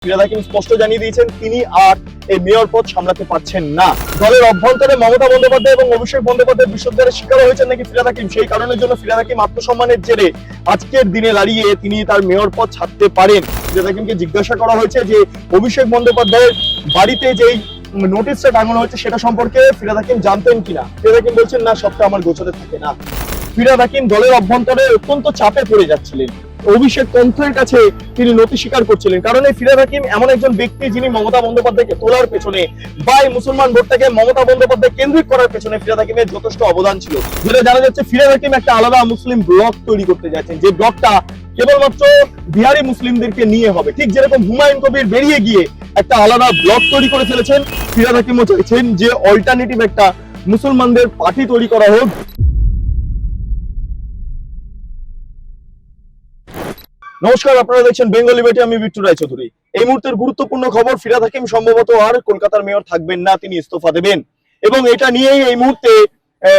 ফিরহাদ হাকিম স্পষ্ট জানিয়ে দিয়েছেন তিনি আর এই মেয়র পদ সামলাতে পারছেন না। দলের অভ্যন্তরে মমতা বন্দ্যোপাধ্যায় এবং অভিষেক বন্দ্যোপাধ্যায়ের বিশ্ববিদ্যালয়ের শিকার হয়েছেন নাকি ফিরহাদ হাকিম। সেই কারণের জন্য ফিরহাদ হাকিম আত্মসম্মানের জেরে আজকের দিনে দাঁড়িয়ে তিনি তার মেয়র পদ ছাড়তে পারেন। ফিরহাদ হাকিমকে জিজ্ঞাসা করা হয়েছে যে অভিষেক বন্দ্যোপাধ্যায়ের বাড়িতে যেই নোটিশটা টাঙানো হয়েছে সেটা সম্পর্কে ফিরহাদ হাকিম জানতেন কিনা। ফিরহাদ হাকিম বলছেন না, সবটা আমার গোচরে থাকে না। ফিরহাদ হাকিম দলের অভ্যন্তরে অত্যন্ত চাপে পড়ে যাচ্ছিলেন। অভিষেক তন্ত্রের কাছে তিনি নথি স্বীকার করছিলেন, কারণ এই ফিরহাদ হাকিম এমন একজন ব্যক্তি যিনি মমতা বন্দ্যোপাধ্যায়কে তোলার পেছনে বা এই মুসলমান ভোটটাকে মমতা বন্দ্যোপাধ্যায় কেন্দ্রিক করার পেছনে ফিরহাদ হাকিমের যথেষ্ট অবদান ছিল। যেটা জানা যাচ্ছে ফিরহাদ হাকিম একটা আলাদা মুসলিম ব্লক তৈরি করতে যাচ্ছেন, যে ব্লকটা কেবলমাত্র বিহারি মুসলিমদেরকে নিয়ে হবে। ঠিক যেরকম হুমায়ুন কবির বেরিয়ে গিয়ে একটা আলাদা ব্লক তৈরি করে ফেলেছেন, ফিরহাদ হাকিমও চাইছেন যে অল্টারনেটিভ একটা মুসলমানদের পার্টি তৈরি করা হোক। নমস্কার, আপনারা দেখছেন বেঙ্গল লিবার্টি, আমি বিট্টু রায়চৌধুরী। এই মুহূর্তের গুরুত্বপূর্ণ খবর, ফিরহাদ হাকিম সম্ভবত আর কলকাতার মেয়র থাকবেন না, তিনি ইস্তফা দেবেন। এবং এটা নিয়েই এই মুহূর্তে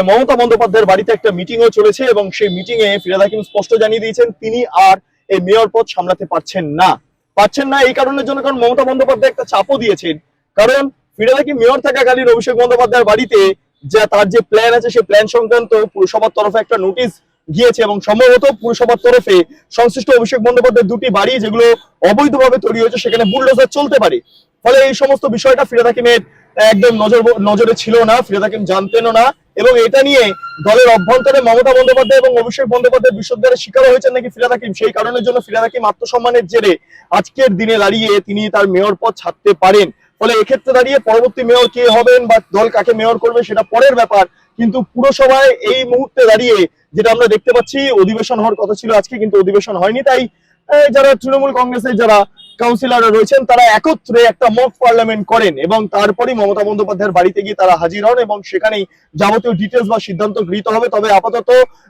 মমতা বন্দ্যোপাধ্যায়ের বাড়িতে একটা মিটিংও চলেছে এবং সেই মিটিং এ ফিরহাদ হাকিম স্পষ্ট জানিয়ে দিয়েছেন তিনি আর এই মেয়র পদ সামলাতে পারছেন না। এই কারণের জন্য, কারণ মমতা বন্দ্যোপাধ্যায় একটা চাপও দিয়েছেন। কারণ ফিরহাদ হাকিম মেয়র থাকাকালীন অভিষেক বন্দ্যোপাধ্যায়ের বাড়িতে তার যে প্ল্যান আছে সেই প্ল্যান সংক্রান্ত পুরসভার তরফে একটা নোটিশ গিয়েছে এবং সম্ভবত পুরসভার তরফে সংশ্লিষ্ট অভিষেক বন্দ্যোপাধ্যায়ের দুটি বাড়ি যেগুলো অবৈধভাবে তৈরি হয়েছে সেখানে বুলডোজার চলতে পারে। ফলে এই সমস্ত বিষয়টা ফিরহাদ হাকিমের একদম নজরে ছিল না, ফিরহাদ হাকিম জানতেনও না। এবং এটা নিয়ে দলের অভ্যন্তরে মমতা বন্দ্যোপাধ্যায় এবং অভিষেক বন্দ্যোপাধ্যায়ের বিশ্ববিদ্যালয়ের শিকার হয়েছেন নাকি ফিরহাদ হাকিম। সেই কারণের জন্য ফিরহাদ হাকিম আত্মসম্মানের জেরে আজকের দিনে দাঁড়িয়ে তিনি তার মেয়র পদ ছাড়তে পারেন। ফলে এক্ষেত্রে দাঁড়িয়ে পরবর্তী মেয়র কে হবেন বা দল কাকে মেয়র করবে সেটা পরের ব্যাপার, কিন্তু পুরসভায় এই মুহূর্তে দাঁড়িয়ে যেটা আমরা দেখতে পাচ্ছি, অধিবেশন হওয়ার কথা ছিল আজকে কিন্তু অধিবেশন হয়নি। তাই যারা তৃণমূল কংগ্রেসের যারা কাউন্সিলররা রয়েছেন তারা একত্রে একটা মক পার্লামেন্ট করেন এবং তারপরে মমতা বন্দ্যোপাধ্যায়ের বাড়িতে গিয়ে তারা হাজির হন এবং সেখানেই যাবতীয় ডিটেলস বা সিদ্ধান্ত গৃহীত হবে। তবে আপাতত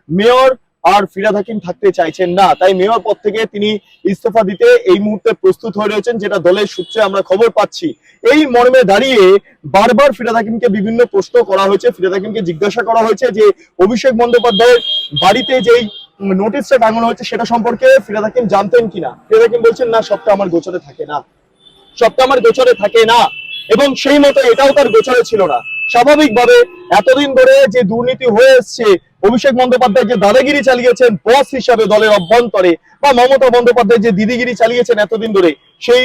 মেয়র আর ফিরহাদ হাকিম থাকতে চাইছেন না, তাই মেয়র পদ থেকে তিনি ইস্তফা দিতে এই মুহূর্তে প্রস্তুত হয়ে রয়েছেন, যেটা দলের সূত্রে আমরা খবর পাচ্ছি। এই মর্মে দাঁড়িয়ে বারবার ফিরহাদ হাকিমকে বিভিন্ন প্রশ্ন করা হয়েছে। ফিরহাদ হাকিমকে জিজ্ঞাসা করা হয়েছে যে অভিষেক বন্দ্যোপাধ্যায়ের বাড়িতে যেই নোটিশটা টাঙানো হয়েছে সেটা সম্পর্কে ফিরহাদ হাকিম জানতেন কিনা। ফিরহাদ হাকিম বলছেন না, সবটা আমার গোচরে থাকে না। এবং সেই মতো এটাও তার গোচরে ছিল না। স্বাভাবিকভাবে এতদিন ধরে যে দুর্নীতি হয়ে এসছে, অভিষেক বন্দ্যোপাধ্যায় যে দাদাগিরি চালিয়েছেন বস হিসাবে দলের অভ্যন্তরে, বা মমতা বন্দ্যোপাধ্যায় যে দিদিগিরি চালিয়েছেন এতদিন ধরে, সেই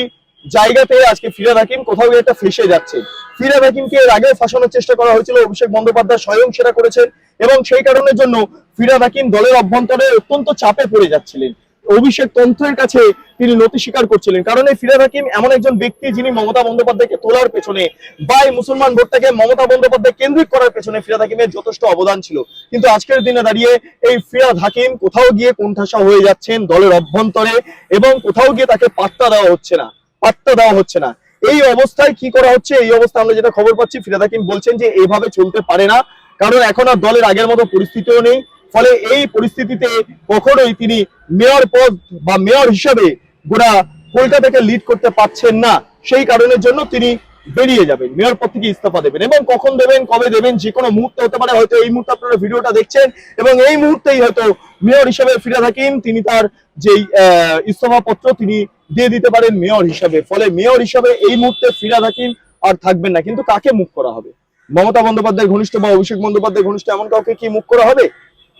জায়গাতে আজকে ফিরহাদ হাকিম কোথাও একটা ফেসে যাচ্ছে। ফিরহাদ হাকিমকে এর আগে ফাঁসানোর চেষ্টা করা হয়েছিল, অভিষেক বন্দ্যোপাধ্যায় স্বয়ং সেটা করেছেন এবং সেই কারণের জন্য ফিরহাদ হাকিম দলের অভ্যন্তরে অত্যন্ত চাপে পড়ে যাচ্ছিলেন। অভিষেক তন্ত্রের কাছে তিনি নথি স্বীকার করছিলেন, কারণ এই ফিরহাদ হাকিম এমন একজন ব্যক্তি যিনি মমতা বন্দ্যোপাধ্যায়কে তোলার পেছনে বা এই মুসলমান ভোটটাকে মমতা বন্দ্যোপাধ্যায় কেন্দ্রিক করার পেছনে ফিরহাদ হাকিমের যথেষ্ট অবদান ছিল। কিন্তু আজকের দিনে দাঁড়িয়ে এই ফিরহাদ হাকিম কোথাও গিয়ে কোণঠাসা হয়ে যাচ্ছেন দলের অভ্যন্তরে এবং কোথাও গিয়ে তাকে পাত্তা দেওয়া হচ্ছে না। এই অবস্থায় কি করা হচ্ছে, এই অবস্থা আমরা যেটা খবর পাচ্ছি, ফিরহাদ হাকিম বলছেন যে এইভাবে চলতে পারে না, কারণ এখন আর দলের আগের মতো পরিস্থিতিও নেই। ফলে এই পরিস্থিতিতে কখনোই তিনি মেয়র পদ বা মেয়র হিসেবে গোটা কলকাতাকে লিড করতে পারছেন না। সেই কারণের জন্য তিনি বেরিয়ে যাবেন, মেয়র পদ থেকে ইস্তফা দেবেন। এবং কখন দেবেন, কবে দেবেন, যে কোনো মুহূর্তে হতে পারে। হয়তো এই মুহূর্তে আপনারা ভিডিওটা দেখছেন এবং এই মুহূর্তেই হয়তো মেয়র হিসেবে ফিরহাদ হাকিম তিনি তার যেই ইস্তফা পত্র তিনি দিয়ে দিতে পারেন মেয়র হিসেবে। ফলে মেয়র হিসেবে এই মুহূর্তে ফিরহাদ হাকিম আর থাকবেন না। কিন্তু কাকে মুখ করা হবে? মমতা বন্দ্যোপাধ্যায়ের ঘনিষ্ঠ বা অভিষেক বন্দ্যোপাধ্যায়ের ঘনিষ্ঠ এমন কাউকে কি মুখ করা হবে,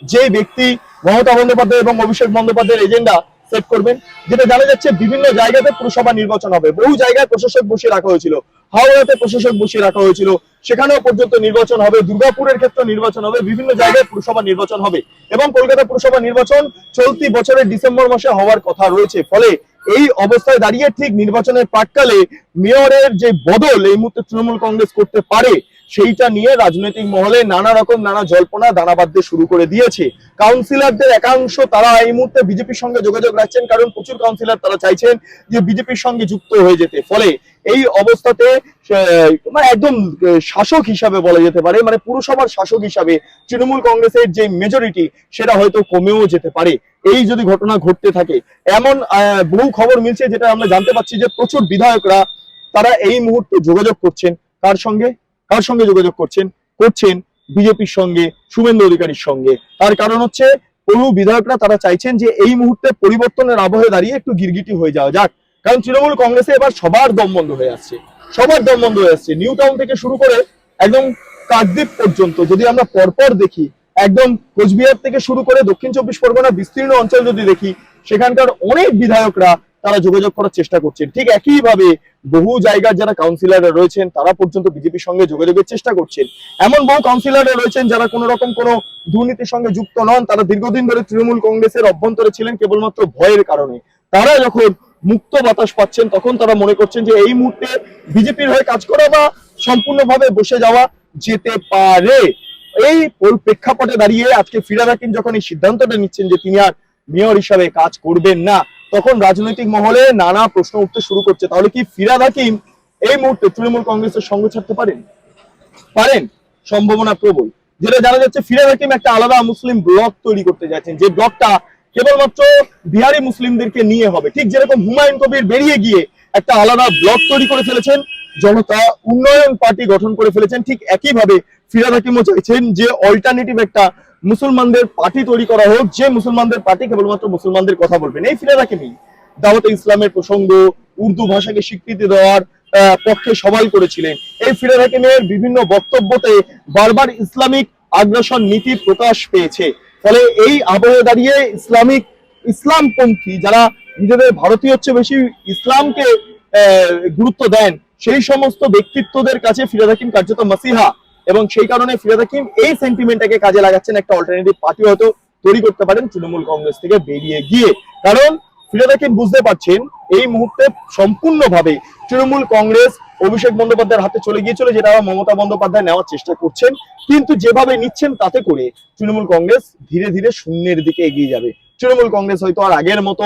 যে ব্যক্তি মমতা বন্দ্যোপাধ্যায় এবং অভিষেক বন্দ্যোপাধ্যায়ের এজেন্ডা সেট করবেন? যেটা জানা যাচ্ছে বিভিন্ন জায়গাতে পুরসভা নির্বাচন হবে, বহু জায়গায় প্রশাসক বসিয়ে রাখা হয়েছিল, হাওড়াতে প্রশাসক বসিয়ে রাখা হয়েছিল, সেখানেও পর্যন্ত নির্বাচন হবে, দুর্গাপুরের ক্ষেত্রে নির্বাচন হবে, বিভিন্ন জায়গায় পুরসভা নির্বাচন হবে এবং কলকাতা পুরসভা নির্বাচন চলতি বছরের ডিসেম্বর মাসে হওয়ার কথা রয়েছে। ফলে এই অবস্থায় দাঁড়িয়ে ঠিক নির্বাচনের প্রাক্কালে মেয়রের যে বদল এই মুহূর্তে তৃণমূল কংগ্রেস করতে পারে, সেইটা নিয়ে রাজনৈতিক মহলে নানা জল্পনা দানা বাঁধতে শুরু করে দিয়েছে। কাউন্সিলরদের একাংশ তারা এই মুহূর্তে বিজেপির সঙ্গে যোগাযোগ রাখছেন, কারণ প্রচুর কাউন্সিলর তারা চাইছেন যে বিজেপির সঙ্গে যুক্ত হয়ে যেতে। ফলে এই অবস্থাতে একদম শাসক হিসাবে বলা যেতে পারে, মানে পুরসভার শাসক হিসাবে তৃণমূল কংগ্রেসের যে মেজরিটি সেটা হয়তো কমেও যেতে পারে এই যদি ঘটনা ঘটতে থাকে। এমন বহু খবর মিলছে, যেটা আমরা জানতে পারছি যে প্রচুর বিধায়করা তারা এই মুহূর্তে যোগাযোগ করছেন। কার সঙ্গে যোগাযোগ করছেন বিজেপির সঙ্গে, শুভেন্দু অধিকারীর সঙ্গে। তার কারণ হচ্ছে বহু বিধায়করা তারা চাইছেন যে এই মুহূর্তে পরিবর্তনের আবহে দাঁড়িয়ে একটু গিরগিটি হয়ে যাওয়া যাক, কারণ তৃণমূল কংগ্রেসে এবার সবার দম বন্ধ হয়ে আসছে, সবার দম বন্ধ হয়ে আসছে। নিউ টাউন থেকে শুরু করে একদম কাকদ্বীপ পর্যন্ত যদি আমরা পরপর দেখি, একদম কোচবিহার থেকে শুরু করে দক্ষিণ 24 পরগনা বিস্তীর্ণ অঞ্চল যদি দেখি, সেখানকার অনেক বিধায়করা তারা যোগাযোগ করার চেষ্টা করছেন। ঠিক একইভাবে বহু জায়গার যারা কাউন্সিলররা রয়েছেন তারা পর্যন্ত বিজেপির সঙ্গে যোগাযোগের চেষ্টা করছেন। এমন বহু কাউন্সিলররা রয়েছেন যারা কোনো রকম কোনো দুর্নীতির সঙ্গে যুক্ত নন, তারা দীর্ঘদিন ধরে তৃণমূল কংগ্রেসের অভ্যন্তরে ছিলেন কেবলমাত্র ভয়ের কারণে। তারা যখন মুক্ত বাতাস পাচ্ছেন তখন তারা মনে করছেন যে এই মুহূর্তে বিজেপির হয়ে কাজ করা বা সম্পূর্ণভাবে বসে যাওয়া যেতে পারে। এই প্রেক্ষাপটে দাঁড়িয়ে আজকে ফিরহাদ হাকিম যখন এই সিদ্ধান্তটা নিচ্ছেন যে তিনি আর মেয়র হিসাবে কাজ করবেন না, তখন রাজনৈতিক মহলে নানা প্রশ্ন উঠতে শুরু করছে। তাহলে কি ফিরহাদ হাকিম এই মুহূর্তে তৃণমূল কংগ্রেসের সঙ্গ ছাড়তে পারেন? সম্ভাবনা প্রবল। যেটা জানা যাচ্ছে, ফিরহাদ হাকিম একটা আলাদা মুসলিম ব্লক তৈরি করতে যাচ্ছেন, যে ব্লকটা কেবলমাত্র বিহারি মুসলিমদেরকে নিয়ে হবে। ঠিক যেরকম হুমায়ুন কবির বেরিয়ে গিয়ে একটা আলাদা ব্লক তৈরি করে ফেলেছেন, জনতা উন্নয়ন পার্টি গঠন করে ফেলেছেন, ঠিক একইভাবে ফিরহাদ হাকিমও চাইছেন যে অল্টারনেটিভ একটা মুসলমানদের পার্টি তৈরি করা হোক, যে মুসলমানদের পার্টি কেবলমাত্র মুসলমানদের কথা বলবেন। এই ফিরহাদ হাকিমই দাওয়াতে ইসলামের প্রসঙ্গ, উর্দু ভাষাকে স্বীকৃতি দেওয়ার পক্ষে সবাই করেছিলেন। এই ফিরহাদ হাকিমের বিভিন্ন বক্তব্যতে বারবার ইসলামিক আগ্রাসন নীতি প্রকাশ পেয়েছে। ফলে এই আবহে দাঁড়িয়ে ইসলামপন্থী যারা নিজেদের ভারতীয় হচ্ছে বেশি ইসলামকে গুরুত্ব দেন, সেই সমস্ত ব্যক্তিত্বদের কাছে ফিরহাদ হাকিম কার্যত মাসিহা, এবং সেই কারণে ফিরহাদ হাকিম এই সেন্টিমেন্টটাকে কাজে লাগাচ্ছেন। একটা অল্টারনেটিভ পার্টি হয়তো তৈরি করতে পারেন তৃণমূল কংগ্রেস থেকে বেরিয়ে গিয়ে। কারণ ফিরহাদ হাকিম বুঝতে পারছেন এই মুহূর্তে সম্পূর্ণভাবে তৃণমূল কংগ্রেস অভিষেক বন্দ্যোপাধ্যায়ের হাতে চলে গিয়েছিল, যেটা মমতা বন্দ্যোপাধ্যায় নেওয়ার চেষ্টা করছেন। কিন্তু যেভাবে নিচ্ছেন তাতে করে তৃণমূল কংগ্রেস ধীরে ধীরে শূন্যের দিকে এগিয়ে যাবে। তৃণমূল কংগ্রেস হয়তো আর আগের মতো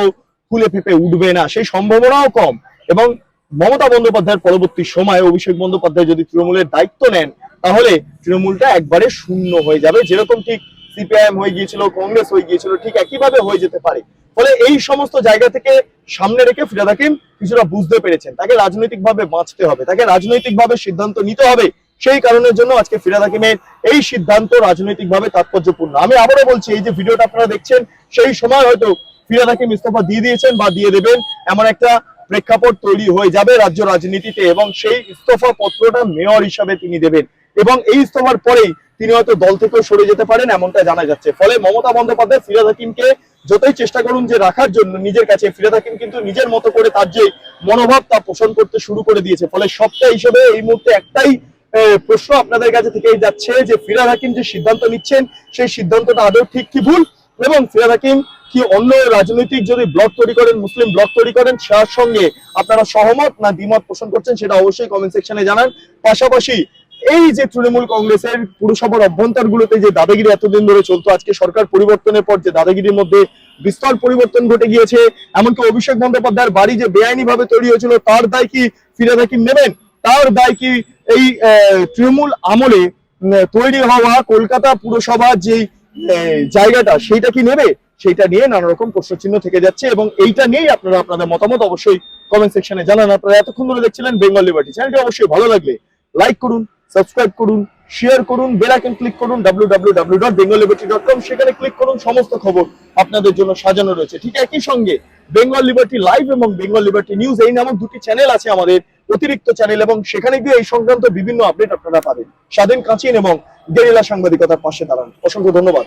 ফুলে ফেপে উঠবে না, সেই সম্ভাবনাও কম। এবং মমতা বন্দ্যোপাধ্যায়ের পরবর্তী সময়ে অভিষেক বন্দ্যোপাধ্যায় যদি তৃণমূলের দায়িত্ব নেন, তাহলে তৃণমূলটা একবারে শূন্য হয়ে যাবে। যেরকম ঠিক সিপিআইএম হয়ে গিয়েছিল, কংগ্রেস হয়ে গিয়েছিল, ঠিক একইভাবে হয়ে যেতে পারে। ফলে এই সমস্ত জায়গা থেকে সামনে রেখে ফিরহাদ হাকিম কিছুটা বুঝতে পেরেছেন তাকে রাজনৈতিকভাবে বাঁচতে হবে, তাকে রাজনৈতিকভাবে সিদ্ধান্ত নিতে হবে। সেই কারণের জন্য আজকে ফিরহাদ হাকিমের এই সিদ্ধান্ত রাজনৈতিকভাবে তাৎপর্যপূর্ণ। আমি আবারও বলছি, এই যে ভিডিওটা আপনারা দেখছেন, সেই সময় হয়তো ফিরহাদ হাকিম ইস্তফা দিয়ে দিয়েছেন বা দিয়ে দেবেন, এমন একটা প্রেক্ষাপট তৈরি হয়ে যাবে রাজ্য রাজনীতিতে, এবং সেই ইস্তফা পত্রটা মেয়র হিসাবে তিনি দেবেন। এবং এই ইস্তফার পরেই তিনি হয়তো দল থেকেও সরে যেতে পারেন, এমনটা জানা যাচ্ছে। ফলে মমতা বন্দ্যোপাধ্যায় ফিরহাদ হাকিমকে যতই চেষ্টা করুন যে রাখার জন্য নিজের কাছে, ফিরহাদ হাকিম কিন্তু নিজের মতো করে তার যে মনোভাব তা পোষণ করতে শুরু করে দিয়েছে। ফলে সবটা হিসেবে এই মুহূর্তে একটাই প্রশ্ন আপনাদের কাছে থেকেই যাচ্ছে যে ফিরহাদ হাকিম যে সিদ্ধান্ত নিচ্ছেন, সেই সিদ্ধান্তটা আদৌ ঠিক কি ভুল, এবং ফিরহাদ হাকিম কি অন্য রাজনৈতিক যদি ব্লক তৈরি করেন, মুসলিম ব্লক তৈরি করেন, তার সঙ্গে আপনারা সহমত না দ্বিমত পোষণ করছেন, সেটা অবশ্যই কমেন্ট সেকশনে জানান। পাশাপাশি এই যে তৃণমূল কংগ্রেসের পুরসভার অভ্যন্তরগুলোতে যে দাদাগিরি এতদিন ধরে চলতো, আজকে সরকার পরিবর্তনের পর যে দাদাগিরির মধ্যে বিস্তর পরিবর্তন ঘটে গিয়েছে, এমনকি অভিষেক বন্দ্যোপাধ্যায়ের বাড়ি যে বেআইনি ভাবে তৈরি হয়েছিল, তার দায় কি ফিরহাদ হাকিম নেবেন? তার দায় কি এই তৃণমূল আমলে তৈরি হওয়া কলকাতা পুরসভার যে জায়গাটা, সেইটা কি নেবে? সেইটা নিয়ে নানা রকম প্রশ্নচিহ্ন থেকে যাচ্ছে, এবং এইটা নিয়েই আপনারা আপনাদের মতামত অবশ্যই কমেন্ট সেকশনে জানান। আপনারা এতক্ষণ ধরে দেখছিলেন বেঙ্গল লিবার্টি। চ্যানেলটি অবশ্যই ভালো লাগলে লাইক করুন, সাবস্ক্রাইব করুন, শেয়ার করুন, বেল আইকন ক্লিক করুন www.bengalliberty.com, সেখানে ক্লিক করুন। সমস্ত খবর আপনাদের জন্য সাজানো রয়েছে। ঠিক একই সঙ্গে বেঙ্গল লিবার্টি লাইভ এবং বেঙ্গল লিবার্টি নিউজ এই নামক দুটি চ্যানেল আছে আমাদের, অতিরিক্ত চ্যানেল, এবং সেখানে গিয়ে এই সংক্রান্ত বিভিন্ন আপডেট আপনারা পাবেন। স্বাধীন, কাঁচিন এবং গেরিলা সাংবাদিকতার পাশে দাঁড়ান। অসংখ্য ধন্যবাদ।